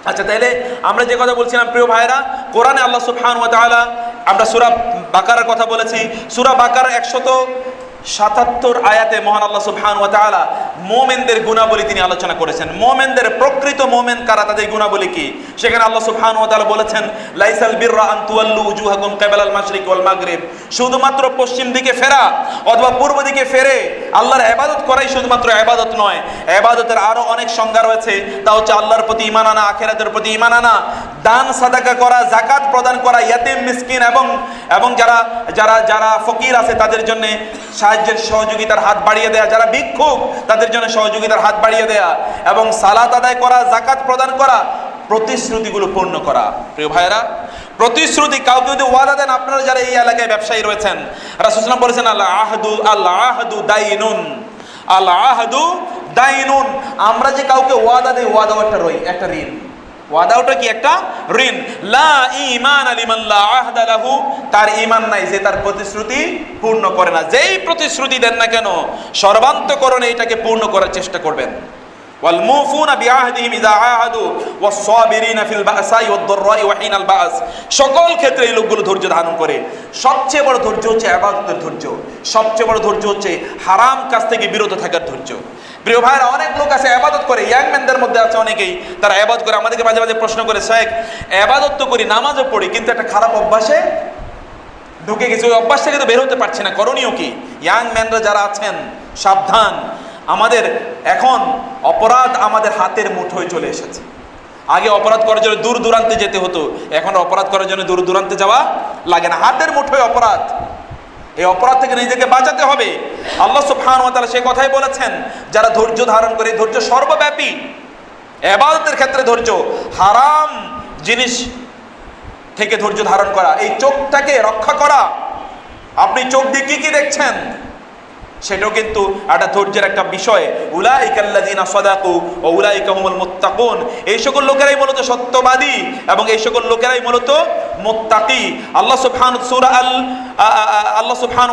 আচ্ছা, তাইলে আমরা যে কথা বলছিলাম প্রিয় ভাইরা, কোরআনে আল্লাহ সুবহানাহু ওয়া তাআলা, আমরা সূরা বাকারার কথা বলেছি, সূরা বাকারার 177 আয়াতে মহান আল্লাহ সুবহানাহু ওয়া তাআলা মুমিনদের গুণাবলী তিনি আলোচনা করেছেন। মুমিনদের প্রকৃত মুমিন কারা, তাদের গুণাবলী কি, সেখানে আল্লাহ সুবহানাহু ওয়া তাআলা বলেছেন, লাইসাল বিররা আন তুওয়াল্লু উজুহাকুম কিবালাল মাশরিক ওয়াল মাগরিব, শুধুমাত্র পশ্চিম দিকে ফেরা অথবা পূর্ব দিকে ফেরে আল্লাহর ইবাদত করাই শুধুমাত্র ইবাদত নয়। ইবাদতের আরো অনেক সংজ্ঞা রয়েছে, তা হচ্ছে আল্লাহর প্রতি ঈমান আনা, আখিরাতের প্রতি ঈমান আনা, দান সাদাকা করা, যাকাত প্রদান করা, ইয়াতীম মিসকিন এবং যারা যারা যারা ফকির আছে তাদের জন্য সাহায্যের সহযোগিতার হাত বাড়িয়ে দেয়া, যারা ভিক্ষুক তাদের জন্য সহযোগিতার হাত বাড়িয়ে দেয়া, এবং সালাত আদায় করা, যাকাত প্রদান করা, প্রতিশ্রুতিগুলো পূর্ণ করা। প্রিয় ভাইরা, প্রতিশ্রুতি, কাউকে যদি ওয়াদা দেন, আপনারা যারা এই এলাকায় ব্যবসায়ী রয়েছেন, রাসূল সাল্লাল্লাহু আলাইহি ওয়াসাল্লাম বলেছেন, আল আহদু দাইনুন, আল আহদু দাইনুন, আমরা যে কাউকে ওয়াদা দেই, ওয়াদা একটা ঋণ। ওয়াদা ওটা কি? একটা ঋণ। লা ঈমান লিমান লা আহদা লাহু, তার ঈমান নাই যে তার প্রতিশ্রুতি পূর্ণ করে না। যেই প্রতিশ্রুতি দেন না কেন, সর্বান্তকরণে এটাকে পূর্ণ করার চেষ্টা করবেন। ওয়াল মুফুনা বিআহদিহিম ইযা আহাদু ওয়াস সাবিরিনা ফিল বাসাই ওয়াদ দাররাই ওয়া হিনাল বাস, সকল ক্ষেত্রে এই লোকগুলো ধৈর্য ধারণ করে। সবচেয়ে বড় ধৈর্য হচ্ছে ইবাদতের ধৈর্য, সবচেয়ে বড় ধৈর্য হচ্ছে হারাম কাজ থেকে বিরত থাকার ধৈর্য। প্রিয় ভাইরা, অনেক লোক আছে ইবাদত করে, ইয়াং ম্যানদের মধ্যে আছে অনেকেই, তারা ইবাদত করে, আমাদেরকে মাঝে মাঝে প্রশ্ন করে, শেখ ইবাদত তো করি, নামাজও পড়ি, কিন্তু একটা খারাপ অভ্যাসে ঢুকে গেছে, ওই অভ্যাস থেকে তো বের হতে পারছি না, করণীয় কি? ইয়াং ম্যানরা যারা আছেন সাবধান, আমাদের এখন অপরাধ আমাদের হাতের মুঠোয় চলে এসেছে। আগে অপরাধ করার জন্য দূর দূরান্তে যেতে হতো, এখন অপরাধ করার জন্য দূর দূরান্তে যাওয়া লাগে না, হাতের মুঠোয় অপরাধ। এই অপরাধ থেকে নিজেকে বাঁচাতে হবে। আল্লাহ সুবহানাহু ওয়া তাআলা সে কথাই বলেছেন, যারা ধৈর্য ধারণ করে, ধৈর্য সর্বব্যাপী, ইবাদতের ক্ষেত্রে ধৈর্য, হারাম জিনিস থেকে ধৈর্য ধারণ করা, এই চোখটাকে রক্ষা করা। আপনি চোখ দিয়ে কি কি দেখছেন সেটাও কিন্তু একটা ধৈর্যের একটা বিষয়। উলাইকাল্লাযিনা সাদাকু ওয়া উলাইকা হুমুল মুত্তাকুন, এই সকল লোকেরাই মূলত সত্যবাদী এবং এই সকল লোকেরাই মূলত মুত্তাকি। আল্লাহ সুবহানাহু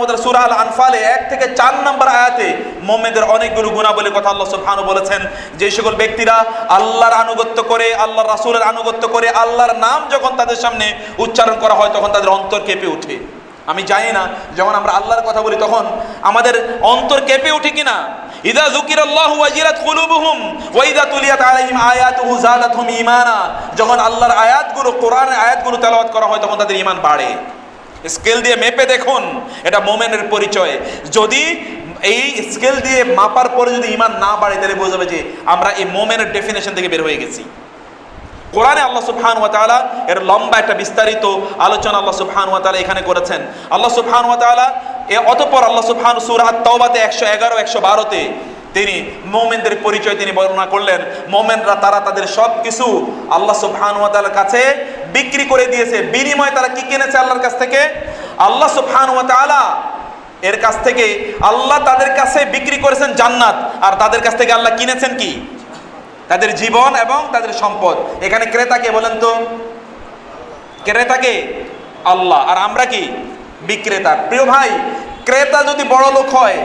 ওয়া তাআলা সূরা আল আনফালে 1 থেকে 4 নম্বর আয়াতে মুমিনদের অনেকগুলো গুণাবলীর কথা আল্লাহ সুবহানাহু বলেছেন। যে সকল ব্যক্তিরা আল্লাহর আনুগত্য করে, আল্লাহর রাসূলের আনুগত্য করে, আল্লাহর নাম যখন তাদের সামনে উচ্চারণ করা হয় তখন তাদের অন্তর কেঁপে ওঠে। আমি জানি না, যখন আমরা আল্লাহর কথা বলি তখন আমাদের অন্তর কেঁপে ওঠে কিনা। ইযা যুকিরাল্লাহু ওয়াজিলাত কুলুবুহুম ওয়া ইযা তুলিয়াত আলাইহিম আয়াতুহু যাদাতহুম ঈমানা, যখন আল্লাহর আয়াতগুলো, কোরআনের আয়াতগুলো তেলাওয়াত করা হয় তখন তাদের ঈমান বাড়ে। স্কেল দিয়ে মেপে দেখুন, এটা মুমিনের পরিচয়। যদি এই স্কেল দিয়ে মাপার পরে যদি ঈমান না বাড়ে, তাহলে বোঝা যাবে যে আমরা এই মুমিনের ডেফিনেশন থেকে বের হয়ে গেছি। কোরআনে আল্লাহ সুবহানাহু ওয়া তাআলা এর লম্বা একটা বিস্তারিত আলোচনা আল্লাহ সুবহানাহু ওয়া তাআলা এখানে করেছেন। আল্লাহ সুবহানাহু ওয়া তাআলা অতঃপর আল্লাহ সুবহানাহু সূরা আত-তাওবাতে 111 112তে তিনি মুমিনদের পরিচয় তিনি বর্ণনা করলেন। মুমিনরা তারা তাদের সব কিছু আল্লাহ সুবহানাহু ওয়া তাআলার কাছে বিক্রি করে দিয়েছে। বিনিময়ে তারা কি কিনেছে আল্লাহর কাছ থেকে? আল্লাহ সুবহানাহু ওয়া তাআলা এর কাছ থেকে, আল্লাহ তাদের কাছে বিক্রি করেছেন জান্নাত, আর তাদের কাছ থেকে আল্লাহ কিনেছেন কি? তাদের জীবন এবং তাদের সম্পদ। এখানে ক্রেতাকে বলেন তো? ক্রেতাকে আল্লাহ, আর আমরা কি? বিক্রেতা। প্রিয় ভাই, ক্রেতা যদি বড় লোক হয়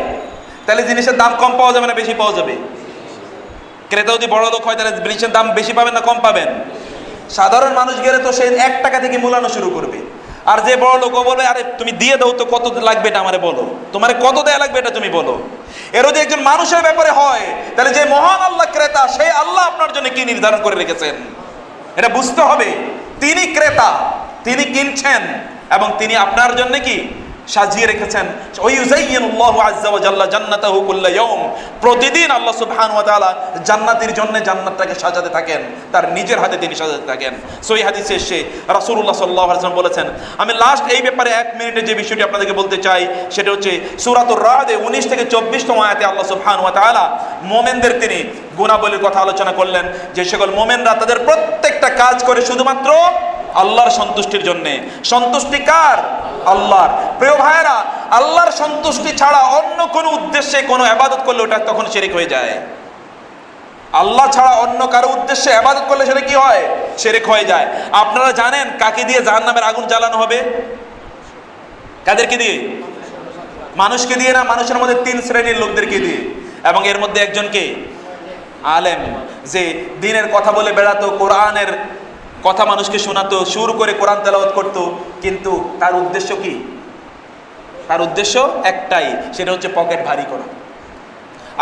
তাহলে জিনিসের দাম কম পাওয়া যাবে না বেশি পাওয়া যাবে? ক্রেতা যদি বড় লোক হয় তাহলে জিনিসের দাম বেশি পাবেন না কম পাবেন? সাধারণ মানুষ গেলে তো সে 1 টাকা থেকে মূল্যায়ন শুরু করবে। আর যে বড় লোক বলে, আরে তুমি দিয়ে দাও তো, কত লাগবে এটা আমারে বলো, তোমার কত দেয়া লাগবে এটা তুমি বলো। এর যদি একজন মানুষের ব্যাপারে হয়, তাহলে যে মহান আল্লাহ ক্রেতা, সেই আল্লাহ আপনার জন্য কি নির্ধারণ করে রেখেছেন এটা বুঝতে হবে। তিনি ক্রেতা, তিনি কিনছেন এবং তিনি আপনার জন্য কি সাজিয়ে রেখেছেন। ওয়াইউযায়্যিনুল্লাহু আযজা ওয়া জাল্লা জান্নাতাহু কুল্লা ইয়াওম, প্রতিদিন আল্লাহ সুবহানাহু ওয়া তাআলা জান্নাতের জন্য জান্নাতটাকে সাজাতে থাকেন, তার নিজের হাতে তিনি সাজাতে থাকেন। সহিহ হাদিসে এসে রাসূলুল্লাহ সাল্লাল্লাহু আলাইহি ওয়াসাল্লাম বলেছেন। আমি লাস্ট এই ব্যাপারে 1 মিনিটে যে বিষয়টি আপনাদেরকে বলতে চাই সেটা হচ্ছে সূরাতুর রা'দে 19 থেকে 24তম আয়াতে আল্লাহ সুবহানাহু ওয়া তাআলা মুমিনদের তিনি গুণাবলীর কথা আলোচনা করলেন। যে সকল মুমিনরা তাদের প্রত্যেকটা কাজ করে শুধুমাত্র আল্লাহর সন্তুষ্টির জন্য। সন্তুষ্টি কার? আল্লাহর। প্রিয় ভাইরা, আল্লাহর সন্তুষ্টি ছাড়া অন্য কোনো উদ্দেশ্যে কোনো ইবাদত করলে ওটা তখন শিরক হয়ে যায়। আল্লাহ ছাড়া অন্য কারো উদ্দেশ্যে ইবাদত করলে সেটা কি হয়? শিরক হয়ে যায়। আপনারা জানেন কাকে দিয়ে জাহান্নামের আগুন জ্বালানো হবে? কাদেরকে দিয়ে? মানুষকে দিয়ে না, মানুষের মধ্যে 3 শ্রেণীর লোকদেরকে দিয়ে। এবং এর মধ্যে একজনকে আলেম, যে দ্বীনের কথা বলে বেড়াতো, কোরআনের কথা মানুষকে শোনাতো, সুর করে কোরআন তেলাওয়াত করতো, কিন্তু তার উদ্দেশ্য কি? তার উদ্দেশ্য একটাই, সেটা হচ্ছে পকেট ভারী করা।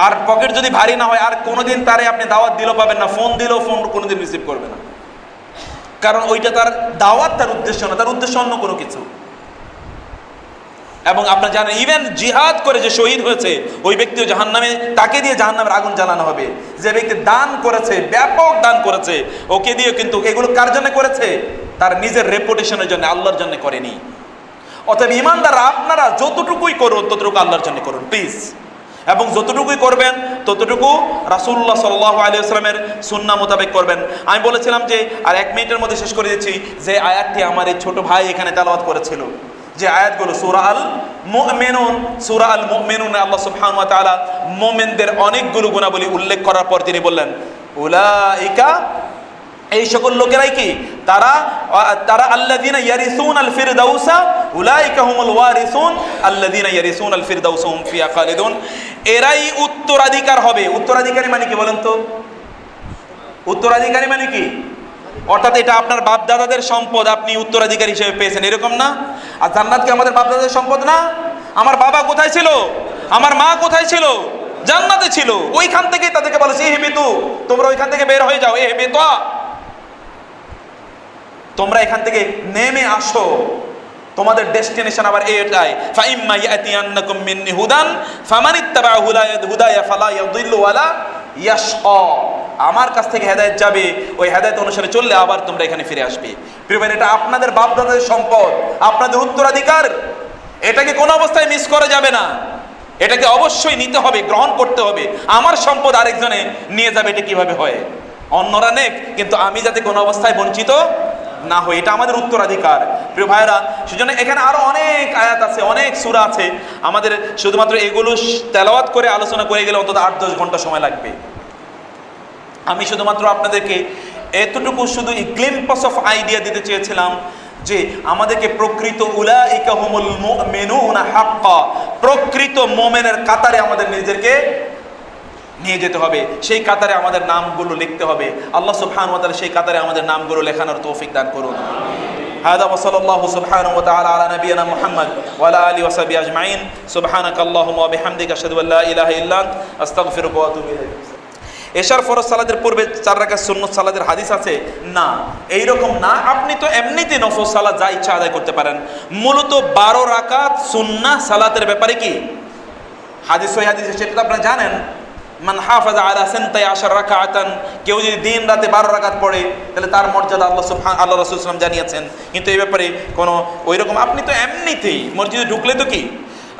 আর পকেট যদি ভারী না হয়, আর কোনোদিন তারে আপনি দাওয়াত দিলেও পাবেন না, ফোন দিলেও ফোন কোনোদিন রিসিভ করবে না, কারণ ওইটা তার দাওয়াত তার উদ্দেশ্য না, তার উদ্দেশ্য অন্য কোনো কিছু। এবং আপনারা জানেন, ইভেন জিহাদ করে যে শহীদ হয়েছে ওই ব্যক্তিও জাহান্নামে, তাকে দিয়ে জাহান্নামের আগুন জ্বালানো হবে। যে ব্যক্তি দান করেছে, ব্যাপক দান করেছে, ওকে দিয়ে, কিন্তু এগুলো কার জন্য করেছে? তার নিজের রেপুটেশনের জন্য, আল্লাহর জন্য করেনি। অতএব ইমানদাররা, আপনারা যতটুকুই করুন ততটুকু আল্লাহর জন্য করুন প্লিজ, এবং যতটুকুই করবেন ততটুকু রাসূলুল্লাহ সাল্লাল্লাহু আলাইহি ওয়াসাল্লামের সুন্নাহ মোতাবেক করবেন। আমি বলেছিলাম যে, আর 1 মিনিটের মধ্যে শেষ করে দিচ্ছি, যে আয়াতটি আমার এই ছোট ভাই এখানে তেলাওয়াত করেছিল, যে আয়াতগুলো সূরা আল মুমিনুন, সূরা আল মুমিনুনে আল্লাহ সুবহানাহু ওয়া তাআলা মুমিনদের অনেকগুলো গুণাবলী উল্লেখ করার পর তিনি বললেন, উলাইকা, এই সকল লোকেরাই কি? তারা আল্লাযীনা ইয়ারিসুনাল ফিরদাউসা উলাইকা হুমুল ওয়ারিসুন আল্লাযীনা ইয়ারিসুনাল ফিরদাউসা হুম ফিহা খালিদুন। এরাই উত্তরাধিকার হবে। উত্তরাধিকারী মানে কি বলেন তো? উত্তরাধিকারী মানে কি? অর্থাৎ এটা আপনার বাপ দাদাদের সম্পদ, আপনি উত্তরাধিকারী হিসেবে পেয়েছেন, এরকম না? আর জান্নাত কি আমাদের বাপ দাদাদের সম্পদ না? আমার বাবা কোথায় ছিল? আমার মা কোথায় ছিল? জান্নাতে ছিল। ওইখান থেকে তাদেরকে বলেছে, ইহবিতু, তোমরা ওইখান থেকে বের হয়ে যাও, ইহবিতু, তোমরা এখান থেকে নেমে আসো, তোমাদের ডেস্টিনেশন আবার এটাই। ফাইম্মা ইয়াতিয়ান্নাকুম মিন্নি হুদান ফামানিত্তাবা হুদায়া ফালা ইয়াদিল্লু ওয়ালা ইয়াশকা। আমার কাছ থেকে হেদায়েত যাবে, ওই হেদায়েত অনুসারে চললে আবার তোমরা এখানে ফিরে আসবে। প্রিয় ভাই, এটা আপনাদের বাপ দাদাদের সম্পদ, আপনাদের উত্তরাধিকার। এটাকে কোনো অবস্থায় মিস করা যাবে না, এটাকে অবশ্যই নিতে হবে, গ্রহণ করতে হবে। আমার সম্পদ আরেকজনে নিয়ে যাবে, এটা কিভাবে হয়? অন্যরা নেক, কিন্তু আমি যাতে কোনো অবস্থায় বঞ্চিত না হই, এটা আমাদের উত্তরাধিকার। প্রিয় ভাইরা, সেজন্য এখানে আরো অনেক আয়াত আছে, অনেক সূরা আছে, আমাদের শুধুমাত্র এগুলো তেলাওয়াত করে আলোচনা করে গেলে অন্তত 8-10 ঘন্টা সময় লাগবে। আমি শুধুমাত্র আপনাদেরকে এতটুকু শুধু গ্লিম্পস অফ আইডিয়া দিতে চেয়েছিলাম যে আমাদেরকে প্রকৃত উলাইকা হুমুল মুমিনুনা হাক্কা, প্রকৃত মুমিনের কাতারে আমাদের নিজেদেরকে নিয়ে যেতে হবে, সেই কাতারে আমাদের নামগুলো লিখতে হবে। আল্লাহ সুবহানাহু ওয়া তাআলা সেই কাতারে আমাদের নামগুলো লেখানোর তৌফিক দান করুন। হাদা ওয়া সাল্লাল্লাহু সুবহানাহু ওয়া তাআলা আলা নাবিয়িনা মুহাম্মদ ওয়া আলা আলিহি ওয়া সাহবিহি আজমাইন। সুবহানাকাল্লাহুম্মা ওয়া বিহামদিকা আশহাদু আল্লা ইলাহা ইল্লা আনতা আস্তাগফিরুকা ওয়া আতুবু ইলাইক। এশার ফরজ সালাতের পূর্বে 4 রাকাত সুন্নত সালাতের হাদিস আছে না? এইরকম না, আপনি তো এমনিতে নফল সালাত যা ইচ্ছা আদায় করতে পারেন। মূলত 12 রাকাত সুন্নাহ সালাতের ব্যাপারে কি হাদিস, ওই হাদিস সেটা তো আপনারা জানেন। মান হাফাজা আলা সানতাই আশার রাকাতান, কেউ যদি দিন রাতে 12 রাকাত পড়ে তাহলে তার মর্যাদা আল্লাহ রাসূল সাল্লাল্লাহু আলাইহি ওয়াসাল্লাম জানিয়েছেন। কিন্তু এই ব্যাপারে কোনো ওইরকম, আপনি তো এমনিতেই মসজিদে ঢুকলে তো কি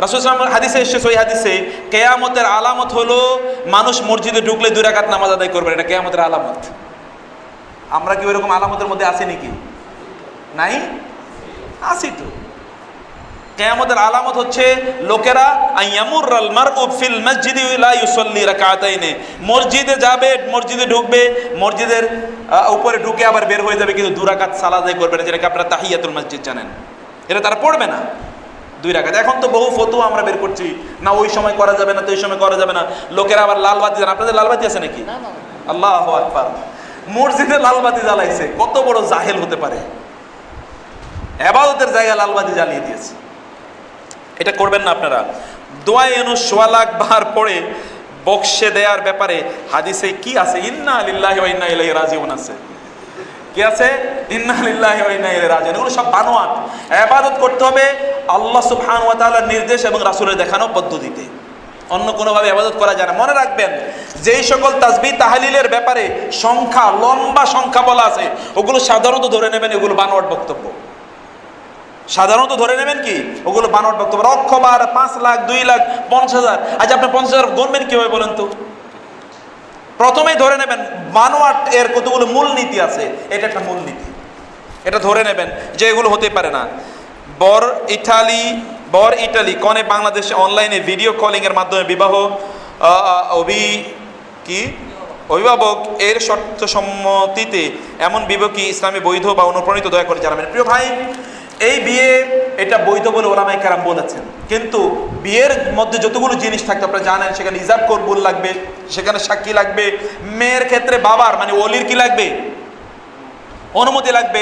রাসূল সাল্লাল্লাহু আলাইহি ওয়াসাল্লাম হাদিসে এসেছে, ওই হাদিসে কিয়ামতের আলামত হলো মানুষ মসজিদে ঢুকলে 2 রাকাত নামাজ আদায় করবে, এটা কিয়ামতের আলামত। আমরা কি ওইরকম আলামতের মধ্যে আছি নাকি? নাই, আছি তো। কিয়ামতের আলামত হচ্ছে লোকেরা আইয়ামুরুল মারউ ফিল মসজিদি লা ইউসাল্লি রাকাতাইনি, মসজিদে যাবে, মসজিদে ঢুকবে, মসজিদের উপরে ঢুকে আবার বের হয়ে যাবে, কিন্তু 2 রাকাত সালাত আদায় করবে না, যেটাকে আপনারা তাহিয়াতুল মসজিদ জানেন, এটা তারা পড়বে না 2 রাকাত। এখন তো বহু ফতোয়া আমরা বের করছি, না ওই সময় করা যাবে না, তো ওই সময় করা যাবে না। লোকেরা আবার লাল বাতি জ্বালান, আপনাদের লাল বাতি আছে নাকি? আল্লাহু আকবার, মসজিদে লাল বাতি জ্বালাইছে, কত বড় জাহেল হতে পারে! ইবাদতের জায়গায় লাল বাতি জ্বালিয়ে দিয়েছে। এটা করবেন না আপনারা। দোয়া ইউনুস 1 লাখ বার পড়ে বক্সে দেওয়ার ব্যাপারে হাদিসে কি আছে? ইন্না লিল্লাহি ওয়া ইন্না ইলাইহি রাজিউন আছে। কি আছে? ইন্না লিল্লাহি ওয়া ইন্না ইলাইহি রাজিউন। এগুলো সব বানোয়াট। ইবাদত করতে হবে আল্লাহ সুবহানাহু ওয়া তাআলার নির্দেশ এবং রাসূলের দেখানো পদ্ধতিতে, অন্য কোনোভাবে ইবাদত করা যায় না। মনে রাখবেন, যেই সকল তাসবিহ তাহলিলের ব্যাপারে সংখ্যা, লম্বা সংখ্যা বলা আছে, ওগুলো সাধারণত ধরে নেবেন এগুলো বানোয়াট বক্তব্য। সাধারণত ধরে নেবেন কি ওগুলো বানোয়াট বক্তব্য। লক্ষবার, 5 লাখ, 2 লাখ, 50,000। আজ আপনি 50,000 গণবেন কিভাবে বলেন তো? প্রথমেই ধরে নেবেন বানোয়াট এর কতগুলো মূল নীতি আছে, এটা একটা মূল নীতি, এটা ধরে নেবেন যে এগুলো হতে পারে না। বর ইটালি কনে বাংলাদেশে অনলাইনে ভিডিও কলিং এর মাধ্যমে বিবাহ অভিভাবক এর শর্ত সম্মতিতে এমন বিবাহ কি ইসলামে বৈধ বা অনুপ্রাণিত? দয়া করে জানাবেন। প্রিয় ভাই, এই বিয়ে এটা বৈধ বলে ওলামায়ে কেরাম বলেছেন। কিন্তু বিয়ের মধ্যে যতগুলো জিনিস থাকতে আপনারা জানেন, সেখানে ইজাব কবুল লাগবে, সেখানে সাক্ষী লাগবে, মেয়ের ক্ষেত্রে বাবার মানে ওলির কি লাগবে, অনুমতি লাগবে,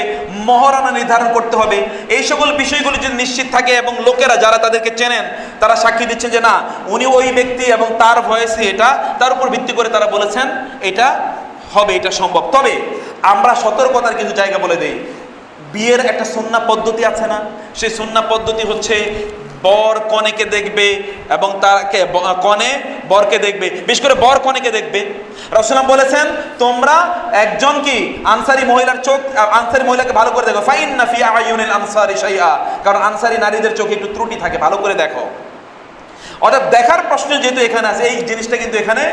মহারণা নির্ধারণ করতে হবে। এই সকল বিষয়গুলো যদি নিশ্চিত থাকে এবং লোকেরা যারা তাদেরকে চেনেন তারা সাক্ষী দিচ্ছেন যে না উনি ওই ব্যক্তি এবং তার ভয়েসে এটা, তার উপর ভিত্তি করে তারা বলেছেন এটা হবে, এটা সম্ভব। তবে আমরা সতর্কতার কিছু জায়গা বলে দেই। বিয়ের একটা সুন্নাহ পদ্ধতি আছে না, সেই সুন্নাহ পদ্ধতি হচ্ছে বর কনেকে দেখবে এবং তাকে কনে বরকে দেখবে, বিশেষ করে বর কনেকে দেখবে। রাসূলুল্লাহ বলেছেন তোমরা একজন কি আনসারী মহিলার চোখ, আনসারী মহিলাকে ভালো করে দেখো, ফাইন্না ফি আয়ুনিল আনসারি শাইআ, কারণ আনসারী নারীদের চোখে একটু ত্রুটি থাকে, ভালো করে দেখো। অর্থাৎ দেখার প্রশ্ন যেহেতু এখানে আছে, এই জিনিসটা কিন্তু এখানে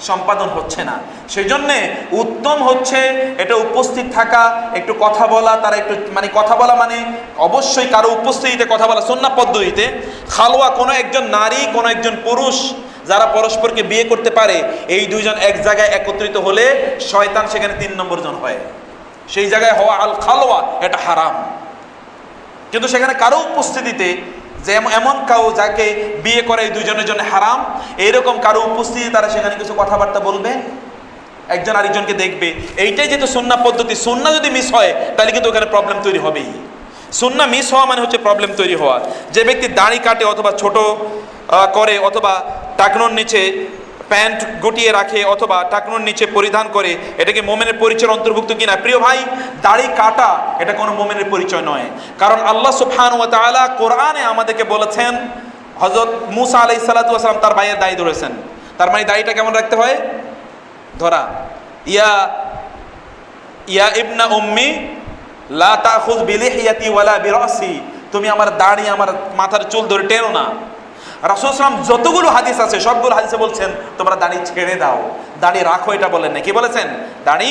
সম্পাদন হচ্ছে না। সেই জন্যে উত্তম হচ্ছে এটা উপস্থিত থাকা, একটু কথা বলা, তারা একটু মানে কথা বলা মানে অবশ্যই কারো উপস্থিতিতে কথা বলা সুন্নাহ পদ্ধতিতে। খালওয়া কোনো একজন নারী কোনো একজন পুরুষ যারা পরস্পরকে বিয়ে করতে পারে, এই দুইজন এক জায়গায় একত্রিত হলে শয়তান সেখানে 3 নম্বর জন হয়। সেই জায়গায় হওয়া আল খালওয়া এটা হারাম। কিন্তু সেখানে কারো উপস্থিতিতে যে এমন কাউ যাকে বিয়ে করে এই দুইজনের জন্য হারাম, এইরকম কারো উপস্থিতি তারা সেখানে কিছু কথাবার্তা বলবে, একজন আরেকজনকে দেখবে, এইটাই যেহেতু সুন্নাহ পদ্ধতি। সুন্নাহ যদি মিস হয় তাহলে কিন্তু ওখানে প্রবলেম তৈরি হবেই। সুন্নাহ মিস হওয়া মানে হচ্ছে প্রবলেম তৈরি হওয়া। যে ব্যক্তি দাড়ি কাটে অথবা ছোট করে অথবা টাকনুর নিচে প্যান্ট গুটিয়ে রাখে অথবা টাকনুর নিচে পরিধান করে, এটা কি মোমেনের পরিচয়ের অন্তর্ভুক্ত কিনা? প্রিয় ভাই, দাড়ি কাটা এটা কোনো মোমেনের পরিচয় নয়। কারণ আল্লাহ সুবহানাহু ওয়া তাআলা কোরআনে আমাদেরকে বলেছেন, হযরত মূসা আলাইহিস সালাতু ওয়াস সালাম তার ভাইয়ের দাড়ি ধরেছেন, তার মানে দাড়িটা কেমন রাখতে হয়? ধরা। ইয়া ইবনা উম্মি লা তাখুয বিলিহিয়াতি ওয়ালা বিরাসি, তুমি আমার দাড়ি আমার মাথার চুল ধরে টেনো না। রাসূল সাল্লাল্লাহু আলাইহি ওয়াসাল্লাম যতগুলো হাদিস আছে সবগুলো হাদিসে বলছেন তোমরা দাড়ি ছেড়ে দাও, দাড়ি রাখো এটা বলেন না। কি বলেছেন? দাড়ি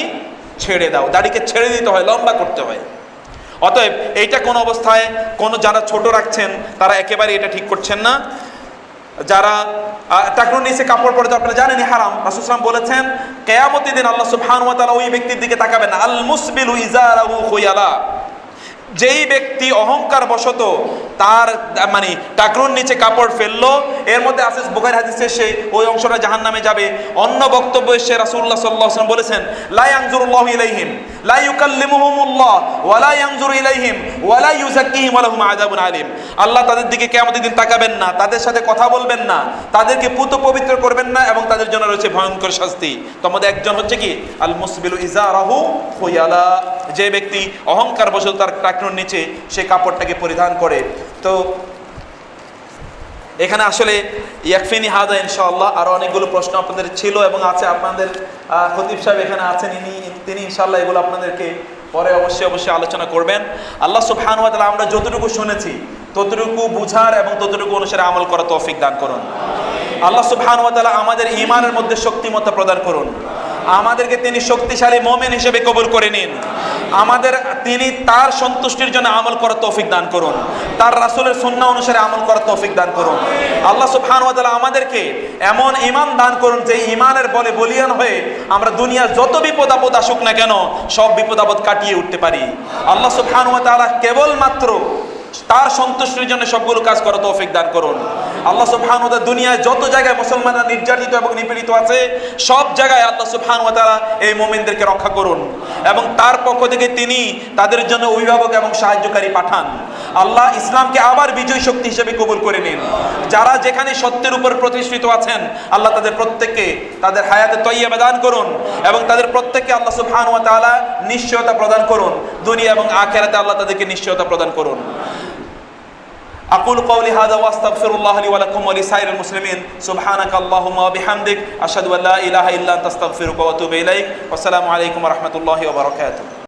ছেড়ে দাও, দাড়িকে ছেড়ে দিতে হয়, লম্বা করতে হয়। অতএব এইটা কোন অবস্থায় যারা ছোট রাখছেন তারা একেবারে এটা ঠিক করছেন না। যারা টাকনুর নিচে কাপড় পরে আপনারা জানেনই হারাম। রাসূল সাল্লাল্লাহু আলাইহি ওয়াসাল্লাম বলেছেন কিয়ামতের দিন আল্লাহ সুবহানাহু ওয়া তাআলা ওই ব্যক্তির দিকে তাকাবেন না, আল মুসবিলু ইজারাহু খুয়ালা, যেই ব্যক্তি অহংকার বশত তার মানে টাকনুর নিচে কাপড় ফেললো, এর মধ্যে আছে বুখারী হাদিসে সে ওই অংশটা জাহান্নামে যাবে। অন্য বক্তব্য এসে রাসূলুল্লাহ সাল্লাল্লাহু আলাইহি ওয়াসাল্লাম বলেছেন লা ইয়ানজুরুল্লাহু ইলাইহিম লা ইউকাল্লিমুহুমুল্লাহ ওয়া লা ইয়ানজুরু ইলাইহিম ওয়া লা ইউযাক্কিহিম ওয়া লাহুম আযাবুন আলীম। আল্লাহ তাদের দিকে কিয়ামতের দিন তাকাবেন না, তাদের সাথে কথা বলবেন না, তাদেরকে পুত পবিত্র করবেন না এবং তাদের জন্য রয়েছে ভয়ঙ্কর শাস্তি। তোমাদের একজন হচ্ছে কি আল মুসবিলু ইজারাহু খুয়ালা, যে ব্যক্তি অহংকার বশত তার টাকনুর নিচে সে কাপড়টাকে পরিধান করে। তো এখানে আসলে ইয়াকফিনি হাদা ইনশাআল্লাহ। আরো অনেকগুলো প্রশ্ন আপনাদের ছিল এবং আছে, আপনাদের খতিব সাহেব এখানে আছেন, তিনি ইনশাআল্লাহ এগুলো আপনাদেরকে পরে অবশ্যই আলোচনা করবেন। আল্লাহ সুবহানাহু ওয়া তাআলা আমরা যতটুকু শুনেছি ততটুকু বুঝার এবং ততটুকু অনুসারে আমল করার তৌফিক দান করুন। আল্লাহ সুবহানাহু ওয়া তাআলা আমাদের ঈমানের মধ্যে শক্তিমত্তা প্রদান করুন, আমাদেরকে তিনি শক্তিশালী মুমিন হিসেবে কবুল করে নিন, তিনি তার সন্তুষ্টির জন্য আমল করার তৌফিক দান করুন, তার রাসূলের সুন্নাহ অনুসারে আমল করার তৌফিক দান করুন। আল্লাহ সুবহানাহু ওয়া তাআলা আমাদেরকে এমন ঈমান দান করুন যে ঈমানের বলে বলিয়ান হয়ে আমরা দুনিয়ার যত বিপদ আপদ আসুক না কেন সব বিপদ আপদ কাটিয়ে উঠতে পারি। আল্লাহ সুবহানাহু ওয়া তাআলা কেবলমাত্র তার সন্তুষ্টির জন্য সবগুলো কাজ করার তৌফিক দান করুন। আল্লাহ সুবহানাহু ওয়া তাআলা দুনিয়ায় যত জায়গায় মুসলমানরা নির্যাতিত এবং নিপীড়িত আছে সব জায়গায় আল্লাহ সুবহানাহু ওয়া তাআলা এই মুমিনদেরকে রক্ষা করুন এবং তার পক্ষ থেকে তিনি তাদের জন্য অভিভাবক এবং সাহায্যকারী পাঠান। আল্লাহ ইসলামকে আবার বিজয় শক্তি হিসেবে কবুল করে নিন। যারা যেখানে সত্যের উপর প্রতিষ্ঠিত আছেন আল্লাহ তাদের প্রত্যেককে তাদের হায়াতে তয়্যিবা দান করুন এবং তাদের প্রত্যেককে আল্লাহ সুবহানাহু ওয়া তাআলা নিশ্চয়তা প্রদান করুন, দুনিয়া এবং আখিরাতে আল্লাহ তাদেরকে নিশ্চয়তা প্রদান করুন। أقول قولي هذا وأستغفر الله لي ولكم ولسائر المسلمين سبحانك اللهم وبحمدك أشهد أن لا إله إلا أنت أستغفرك وأتوب إليك والسلام عليكم ورحمة الله وبركاته.